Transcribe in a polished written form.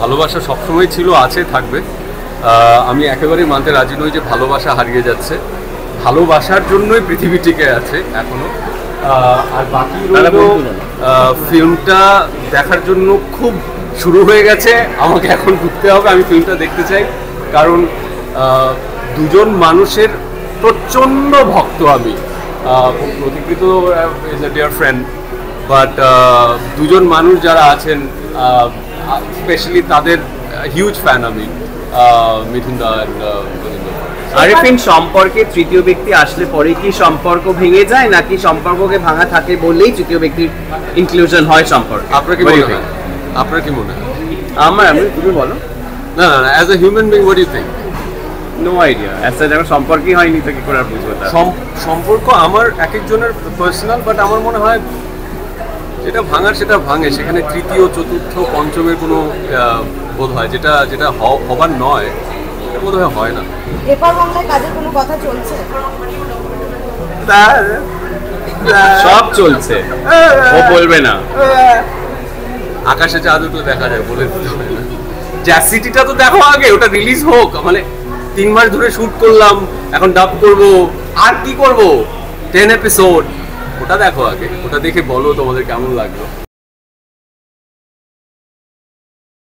ভালোবাসা সবসময় ছিল, আছে, থাকবে। আমি একেবারেই মানতে রাজি নই যে ভালোবাসা হারিয়ে যাচ্ছে। ভালোবাসার জন্যই পৃথিবী টিকে আছে এখনো। আর বাকি ফিল্মটা দেখার জন্য খুব শুরু হয়ে গেছে, আমাকে এখন ঢুকতে হবে। আমি ফিল্মটা দেখতে চাই, কারণ দুজন মানুষের প্রচণ্ড ভক্ত আমি। প্রতিকৃত is a dear friend, but দুজন মানুষ যারা আছেন স্পেশালি তাদের হিউজ ফ্যান আমি, মিথুন দা অ্যান্ড আরিফিন। সম্পর্কে তৃতীয় ব্যক্তি আসলে পরে কি সম্পর্ক ভেঙে যায়, নাকি সম্পর্ককে ভাঙা থাকে বলেই তৃতীয় ব্যক্তির ইনক্লুশন হয় সম্পর্ক? আপনার কি মনে হয়? আপনার কি মনে হয়? আমি তুমি বলো। না, as a human being what do you think? No idea. As যখন সম্পর্কই হয়নি তো কি করে বুঝবো? সম্পর্ক আমার এক একজনের পার্সোনাল, বাট আমার মনে হয় যেটা ভাঙার সেটা ভাঙে। সেখানে তৃতীয়, চতুর্থ, পঞ্চমের কোনো বোধ হয়, যেটা যেটা হবার নয় সেটা বোধ হয় না। এরপর বাংলায় কাজের কোনো কথা চলছে? সব চলছে, ও বলবে না। আকাশে চাঁদ উঠলে দেখা যায়, বলে দিতে হয় না। জ্যাসিটিটা তো দেখো আগে, ওটা রিলিজ হোক। মানে 3 মাস ধরে শুট করলাম, এখন ডাব করব, আর কি করব? 10 এপিসোড, ওটা দেখো আগে, ওটা দেখে বলো তোমাদের কেমন লাগলো।